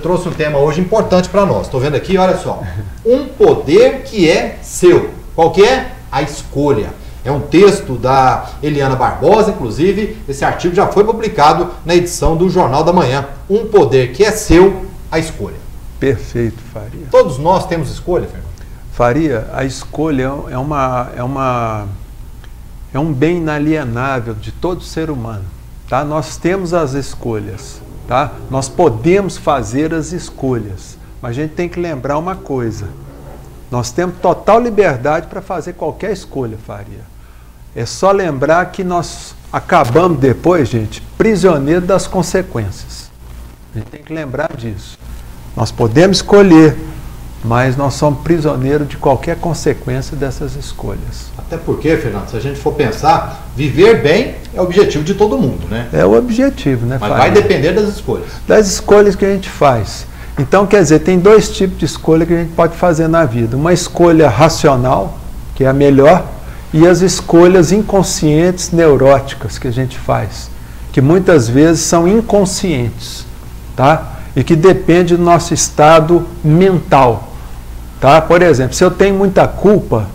Trouxe um tema hoje importante para nós. Estou vendo aqui, olha só. Um poder que é seu. Qual que é? A escolha. É um texto da Eliana Barbosa, inclusive. Esse artigo já foi publicado na edição do Jornal da Manhã. Um poder que é seu, a escolha. Perfeito, Faria. Todos nós temos escolha, Fernando? Faria, a escolha é um bem inalienável de todo ser humano. Tá? Nós temos as escolhas. Tá? Nós podemos fazer as escolhas, mas a gente tem que lembrar uma coisa: nós temos total liberdade para fazer qualquer escolha, Faria. É só lembrar que nós acabamos depois, gente, prisioneiro das consequências. A gente tem que lembrar disso. Nós podemos escolher, mas nós somos prisioneiros de qualquer consequência dessas escolhas. Até porque, Fernando, se a gente for pensar, viver bem é o objetivo de todo mundo, né? É o objetivo, né, Mas Faria? vai depender das escolhas. Das escolhas que a gente faz. Então, quer dizer, tem dois tipos de escolha que a gente pode fazer na vida. Uma escolha racional, que é a melhor, e as escolhas inconscientes, neuróticas que a gente faz, que muitas vezes são inconscientes, tá? E que depende do nosso estado mental, tá? Por exemplo, se eu tenho muita culpa,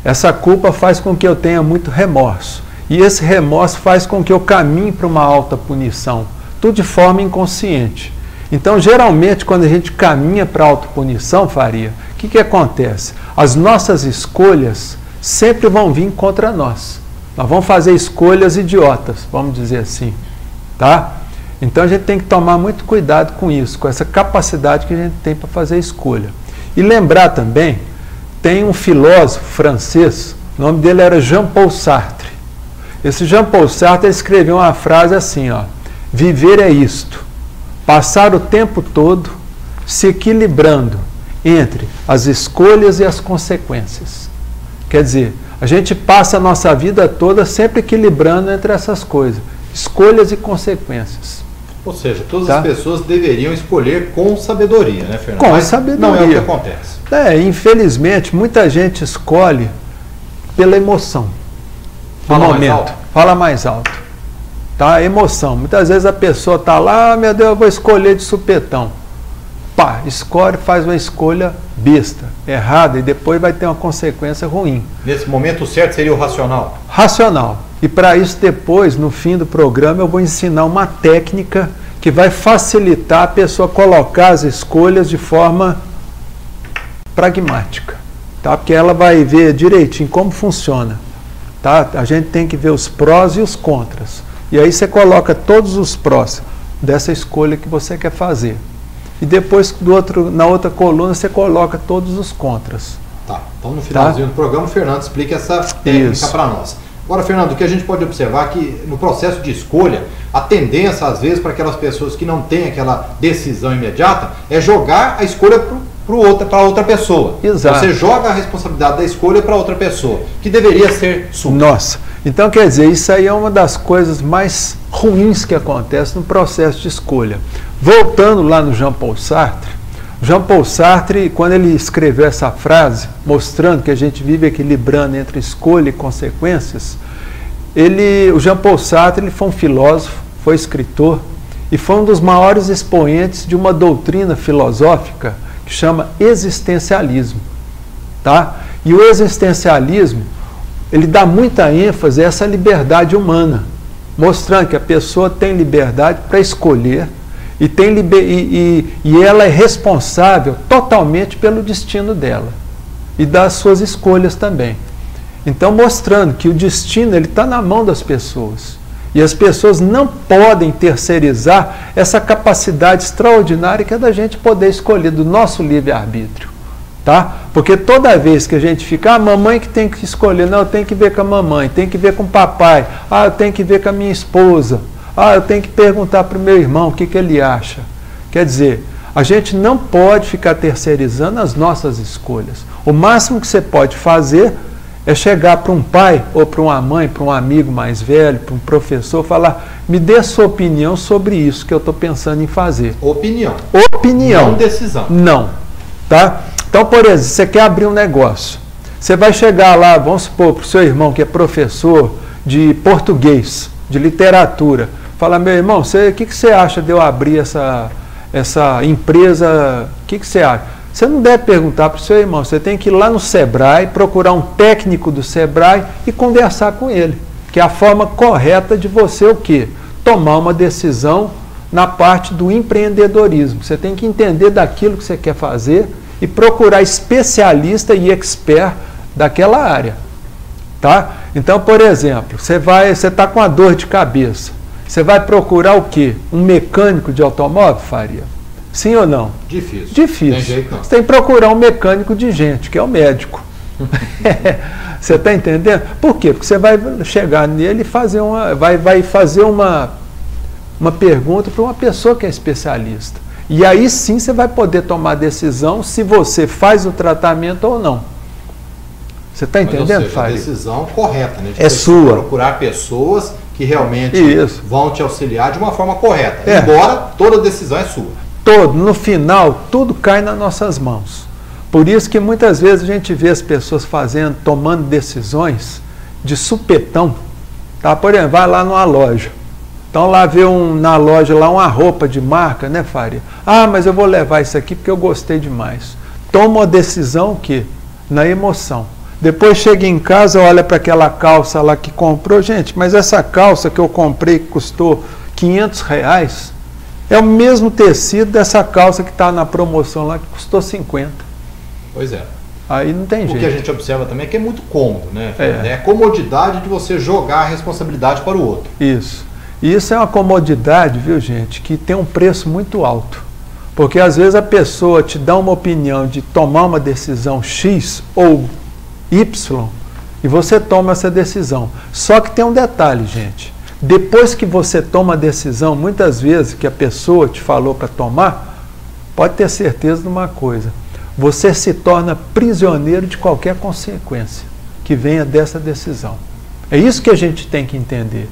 essa culpa faz com que eu tenha muito remorso. E esse remorso faz com que eu caminhe para uma alta punição, tudo de forma inconsciente. Então, geralmente, quando a gente caminha para a autopunição, Faria, o que acontece? As nossas escolhas sempre vão vir contra nós. Nós vamos fazer escolhas idiotas, vamos dizer assim, tá? Então, a gente tem que tomar muito cuidado com isso, com essa capacidade que a gente tem para fazer escolha. E lembrar também, tem um filósofo francês, o nome dele era Jean-Paul Sartre. Esse Jean-Paul Sartre escreveu uma frase assim, ó: viver é isto, passar o tempo todo se equilibrando entre as escolhas e as consequências. Quer dizer, a gente passa a nossa vida toda sempre equilibrando entre essas coisas, escolhas e consequências. Ou seja, todas as pessoas deveriam escolher com sabedoria, né, Fernando? Com Mas sabedoria. Não é o que acontece. Infelizmente, muita gente escolhe pela emoção. Fala mais alto. Fala mais alto. Tá? Emoção. Muitas vezes a pessoa está lá, meu Deus, eu vou escolher de supetão. Pá, escolhe, faz uma escolha besta, errada, e depois vai ter uma consequência ruim. Nesse momento, o certo seria o racional? Racional. E para isso, depois, no fim do programa, eu vou ensinar uma técnica que vai facilitar a pessoa colocar as escolhas de forma pragmática, tá? Porque ela vai ver direitinho como funciona, tá? A gente tem que ver os prós e os contras. E aí você coloca todos os prós dessa escolha que você quer fazer. E depois, na outra coluna, você coloca todos os contras. Tá. Então, no finalzinho do programa, o Fernando explica essa técnica para nós. Agora, Fernando, o que a gente pode observar é que no processo de escolha, a tendência, às vezes, para aquelas pessoas que não têm aquela decisão imediata, é jogar a escolha para outra pessoa. Exato. Você joga a responsabilidade da escolha para outra pessoa, que deveria ser sua. Nossa, então quer dizer, isso aí é uma das coisas mais ruins que acontece no processo de escolha. Voltando lá no Jean-Paul Sartre, quando ele escreveu essa frase, mostrando que a gente vive equilibrando entre escolha e consequências, o Jean-Paul Sartre ele foi um filósofo, foi escritor, e foi um dos maiores expoentes de uma doutrina filosófica que chama existencialismo. Tá? E o existencialismo, ele dá muita ênfase a essa liberdade humana, mostrando que a pessoa tem liberdade para escolher, e ela é responsável totalmente pelo destino dela e das suas escolhas também. Então, mostrando que o destino está na mão das pessoas. E as pessoas não podem terceirizar essa capacidade extraordinária que é da gente poder escolher, do nosso livre-arbítrio. Tá? Porque toda vez que a gente fica, a mamãe que tem que escolher, não, eu tenho que ver com a mamãe, tenho que ver com o papai, eu tenho que ver com a minha esposa, eu tenho que perguntar para o meu irmão o que ele acha. Quer dizer, a gente não pode ficar terceirizando as nossas escolhas. O máximo que você pode fazer é chegar para um pai ou para uma mãe, para um amigo mais velho, para um professor, falar: me dê a sua opinião sobre isso que eu estou pensando em fazer. Opinião. Opinião. Não decisão. Não. Tá? Então, por exemplo, você quer abrir um negócio. Você vai chegar lá, vamos supor, para o seu irmão que é professor de português, de literatura, falar: meu irmão, o que você acha de eu abrir essa empresa, o que você acha? Você não deve perguntar para o seu irmão, você tem que ir lá no Sebrae, procurar um técnico do Sebrae e conversar com ele, que é a forma correta de você o quê? Tomar uma decisão na parte do empreendedorismo. Você tem que entender daquilo que você quer fazer e procurar especialista e expert daquela área. Tá? Então, por exemplo, você está com uma dor de cabeça. Você vai procurar o quê? Um mecânico de automóvel, Faria? Sim ou não? Difícil. Difícil. Tem jeito, não. Você tem que procurar um mecânico de gente, que é o médico. Você está entendendo? Por quê? Porque você vai chegar nele e fazer vai fazer uma pergunta para uma pessoa que é especialista. E aí sim você vai poder tomar decisão se você faz o tratamento ou não. Você está entendendo, Faria? A decisão correta, né? É sua. Procurar pessoas que realmente vão te auxiliar de uma forma correta. É. Embora toda decisão é sua. No final, tudo cai nas nossas mãos. Por isso que muitas vezes a gente vê as pessoas tomando decisões de supetão. Tá? Por exemplo, vai lá numa loja. Então lá vê na loja lá uma roupa de marca, né, Faria? Ah, mas eu vou levar isso aqui porque eu gostei demais. Toma uma decisão que na emoção. Depois chega em casa, olha para aquela calça lá que comprou. Gente, mas essa calça que eu comprei que custou R$500, é o mesmo tecido dessa calça que está na promoção lá que custou 50. Pois é. Aí não tem jeito. O que a gente observa também é que é muito cômodo, né? É a comodidade de você jogar a responsabilidade para o outro. Isso. E isso é uma comodidade, viu, gente, que tem um preço muito alto. Porque às vezes a pessoa te dá uma opinião de tomar uma decisão X ou Y e você toma essa decisão. Só que tem um detalhe, gente. Depois que você toma a decisão, muitas vezes que a pessoa te falou para tomar, pode ter certeza de uma coisa. Você se torna prisioneiro de qualquer consequência que venha dessa decisão. É isso que a gente tem que entender.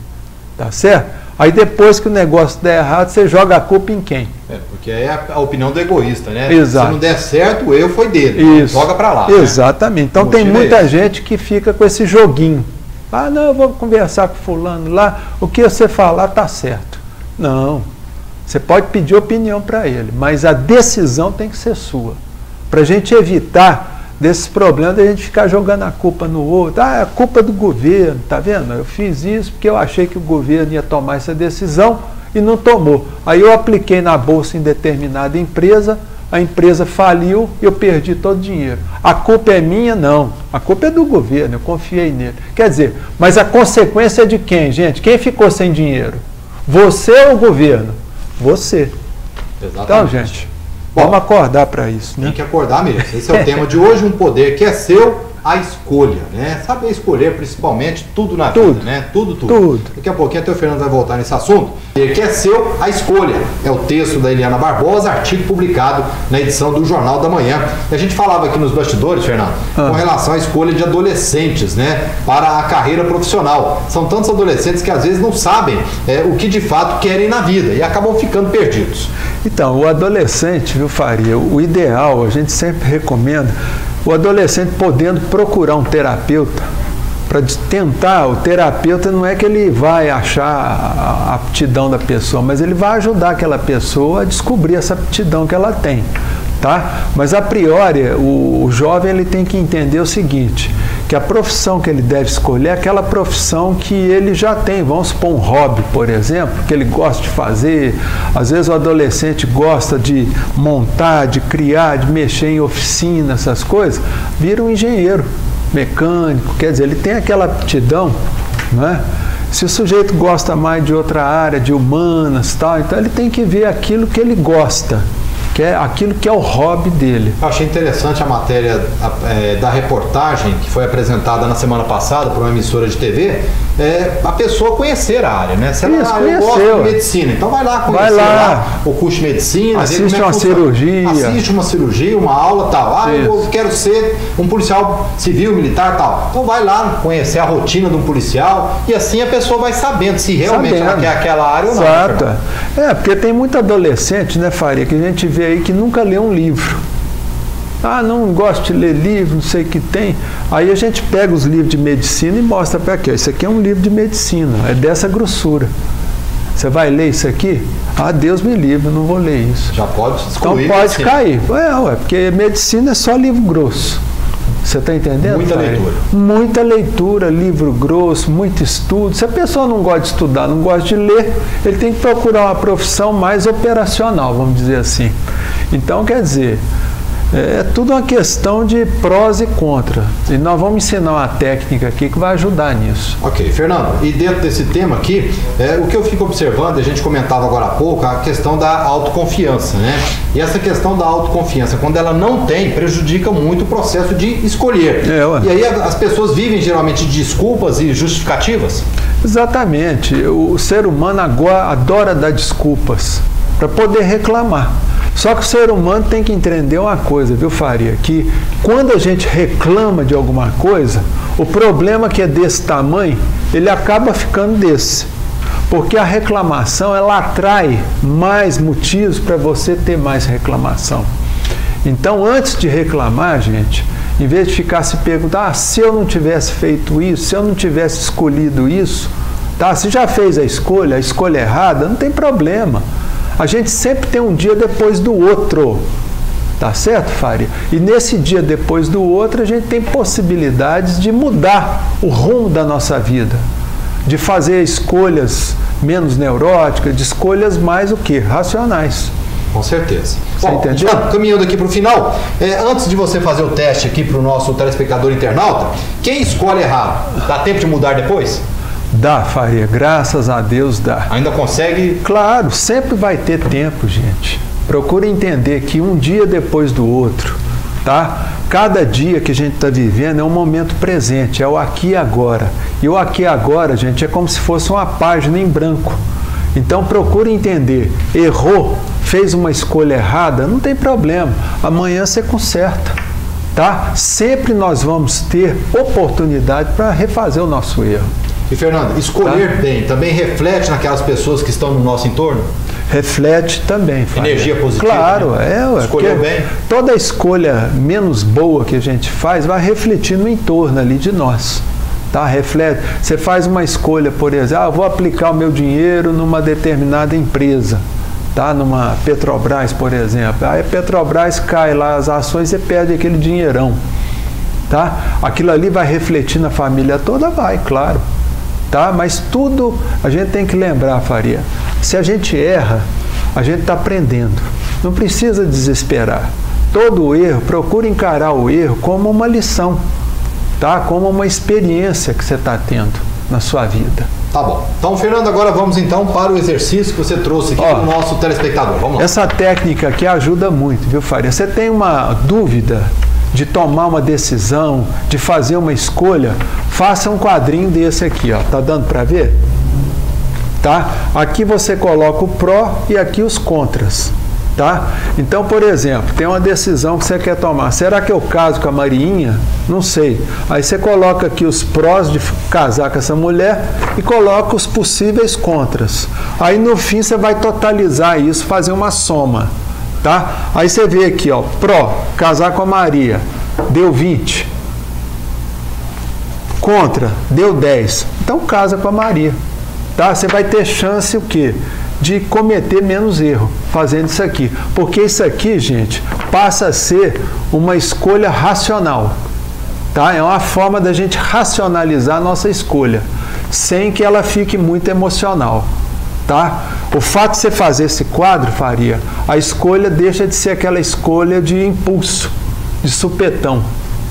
Tá certo? Aí depois que o negócio der errado, você joga a culpa em quem? Porque é a opinião do egoísta, né? Exato. Se não der certo, o erro foi dele. Isso. Joga para lá. Exatamente. Né? Então tem muita gente que fica com esse joguinho. Ah, não, eu vou conversar com fulano lá, o que você falar tá certo. Não. Você pode pedir opinião para ele, mas a decisão tem que ser sua. Para a gente evitar desses problemas de a gente ficar jogando a culpa no outro. Ah, é a culpa do governo, tá vendo? Eu fiz isso porque eu achei que o governo ia tomar essa decisão e não tomou. Aí eu apliquei na bolsa em determinada empresa, a empresa faliu e eu perdi todo o dinheiro. A culpa é minha? Não. A culpa é do governo, eu confiei nele. Quer dizer, mas a consequência é de quem, gente? Quem ficou sem dinheiro? Você ou o governo? Você. Exatamente. Então, gente, vamos acordar para isso, né? Tem que acordar mesmo. Esse é o tema de hoje, um poder que é seu, a escolha, né? Saber escolher, principalmente, tudo na vida, né? Tudo. Daqui a pouquinho até o Fernando vai voltar nesse assunto. Que é seu, a escolha. É o texto da Eliana Barbosa, artigo publicado na edição do Jornal da Manhã. E a gente falava aqui nos bastidores, Fernando, com relação à escolha de adolescentes, né? Para a carreira profissional. São tantos adolescentes que às vezes não sabem o que de fato querem na vida e acabam ficando perdidos. Então, o adolescente, viu, Faria, o ideal, a gente sempre recomenda, o adolescente podendo procurar um terapeuta, para tentar, o terapeuta não é que ele vai achar a aptidão da pessoa, mas ele vai ajudar aquela pessoa a descobrir essa aptidão que ela tem, tá? Mas a priori, o jovem ele tem que entender o seguinte, que a profissão que ele deve escolher é aquela profissão que ele já tem. Vamos supor um hobby, por exemplo, que ele gosta de fazer. Às vezes o adolescente gosta de montar, de criar, de mexer em oficina, essas coisas. Vira um engenheiro, mecânico, quer dizer, ele tem aquela aptidão, não é? Se o sujeito gosta mais de outra área, de humanas, tal, então ele tem que ver aquilo que ele gosta, que é aquilo que é o hobby dele. Eu achei interessante a matéria da reportagem que foi apresentada na semana passada por uma emissora de TV, a pessoa conhecer a área, né? Se ela eu gosto de medicina, então vai lá conhecer lá o curso de medicina, assiste uma cirurgia. Assiste uma cirurgia, uma aula, tal. Ah, eu quero ser um policial civil, militar, tal. Então vai lá conhecer a rotina de um policial e assim a pessoa vai sabendo se realmente ela quer aquela área ou não. Exato. Porque tem muito adolescente, né, Faria, que a gente vê aí que nunca lê um livro. Ah, não gosto de ler livro, não sei o que tem. Aí a gente pega os livros de medicina e mostra para quê? Isso aqui é um livro de medicina, é dessa grossura. Você vai ler isso aqui? Ah, Deus me livre, não vou ler isso. Já pode excluir. Então pode cair. Porque medicina é só livro grosso. Você está entendendo? Muita leitura. Muita leitura, livro grosso, muito estudo. Se a pessoa não gosta de estudar, não gosta de ler, ele tem que procurar uma profissão mais operacional, vamos dizer assim. Então, quer dizer, é tudo uma questão de prós e contra. E nós vamos ensinar uma técnica aqui que vai ajudar nisso. Ok, Fernando, e dentro desse tema aqui, o que eu fico observando, a gente comentava agora há pouco, a questão da autoconfiança, né? E essa questão da autoconfiança, quando ela não tem, prejudica muito o processo de escolher. E aí as pessoas vivem geralmente de desculpas e justificativas? Exatamente. O ser humano agora adora dar desculpas para poder reclamar. Só que o ser humano tem que entender uma coisa, viu, Faria? Que quando a gente reclama de alguma coisa, o problema que é desse tamanho, ele acaba ficando desse. Porque a reclamação, ela atrai mais motivos para você ter mais reclamação. Então, antes de reclamar, gente, em vez de ficar se perguntando, se eu não tivesse feito isso, se eu não tivesse escolhido isso, tá? Se já fez a escolha errada, não tem problema. A gente sempre tem um dia depois do outro, tá certo, Faria? E nesse dia depois do outro, a gente tem possibilidades de mudar o rumo da nossa vida, de fazer escolhas menos neuróticas, de escolhas mais o quê? Racionais. Com certeza. Você entendeu? Caminhando aqui para o final, antes de você fazer o teste aqui para o nosso telespectador internauta, quem escolhe errado, dá tempo de mudar depois? Dá, Faria, graças a Deus dá. Ainda consegue? Claro, sempre vai ter tempo, gente. Procure entender que um dia depois do outro, tá? Cada dia que a gente está vivendo é um momento presente, é o aqui e agora. E o aqui e agora, gente, é como se fosse uma página em branco. Então procure entender, errou, fez uma escolha errada, não tem problema, amanhã você conserta, tá? Sempre nós vamos ter oportunidade para refazer o nosso erro. E Fernando, escolher bem também reflete naquelas pessoas que estão no nosso entorno? Reflete também. Energia positiva? Claro, né? Escolher bem. Toda escolha menos boa que a gente faz vai refletir no entorno ali de nós. Tá? Reflete. Você faz uma escolha, por exemplo, vou aplicar o meu dinheiro numa determinada empresa, tá? Numa Petrobras, por exemplo. Aí a Petrobras cai lá as ações e perde aquele dinheirão. Tá? Aquilo ali vai refletir na família toda? Vai, claro. Tá? Mas tudo a gente tem que lembrar, Faria. Se a gente erra, a gente está aprendendo. Não precisa desesperar. Todo erro, procure encarar o erro como uma lição, tá? Como uma experiência que você está tendo na sua vida. Tá bom. Então, Fernando, agora vamos então para o exercício que você trouxe aqui para o nosso telespectador. Vamos lá. Essa técnica aqui ajuda muito, viu, Faria? Você tem uma dúvida de tomar uma decisão, de fazer uma escolha, faça um quadrinho desse aqui, ó. Tá dando para ver? Tá? Aqui você coloca o pró e aqui os contras, tá? Então, por exemplo, tem uma decisão que você quer tomar. Será que eu caso com a Mariinha? Não sei. Aí você coloca aqui os prós de casar com essa mulher e coloca os possíveis contras. Aí no fim você vai totalizar isso, fazer uma soma. Tá? Aí você vê aqui, ó, pró, casar com a Maria, deu 20. Contra, deu 10. Então casa com a Maria. Tá? Você vai ter chance o quê? De cometer menos erro fazendo isso aqui. Porque isso aqui, gente, passa a ser uma escolha racional. Tá? É uma forma da gente racionalizar a nossa escolha, sem que ela fique muito emocional. Tá? O fato de você fazer esse quadro, Faria, a escolha deixa de ser aquela escolha de impulso, de supetão.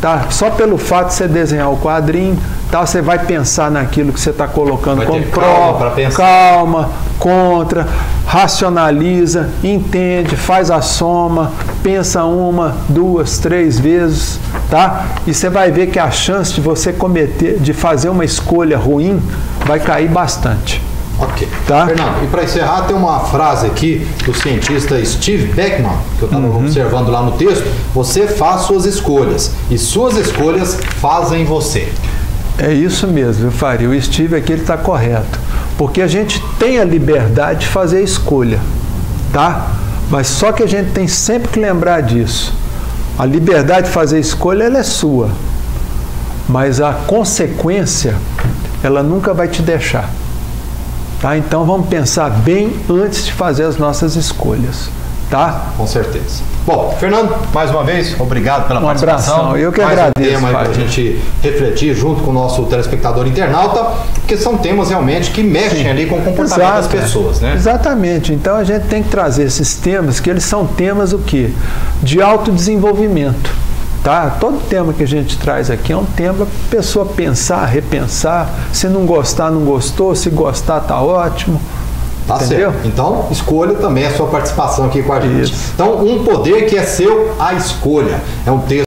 Tá? Só pelo fato de você desenhar o quadrinho, tá? Você vai pensar naquilo que você está colocando como pró, calma, contra, racionaliza, entende, faz a soma, pensa uma, duas, três vezes, tá? E você vai ver que a chance de você de fazer uma escolha ruim vai cair bastante. Ok. Tá? Fernando, e para encerrar, tem uma frase aqui do cientista Steve Beckman, que eu estava observando lá no texto: você faz suas escolhas e suas escolhas fazem você. É isso mesmo, Faria. O Steve aqui está correto. Porque a gente tem a liberdade de fazer a escolha, tá? Mas só que a gente tem sempre que lembrar disso. A liberdade de fazer a escolha, ela é sua. Mas a consequência, ela nunca vai te deixar. Tá? Então vamos pensar bem antes de fazer as nossas escolhas. Tá? Com certeza. Bom, Fernando, mais uma vez, obrigado pela participação. Abração. Eu que mais agradeço. Um tema para a gente refletir junto com o nosso telespectador internauta, porque são temas realmente que mexem ali com o comportamento das pessoas, né? Exatamente. Então a gente tem que trazer esses temas, que eles são temas o quê? De autodesenvolvimento. Tá? Todo tema que a gente traz aqui é um tema para a pessoa pensar, repensar. Se não gostar, não gostou. Se gostar, tá ótimo. Tá Entendeu? certo. Então, escolha também a sua participação aqui com a gente. Isso. Então, um poder que é seu, a escolha. É um texto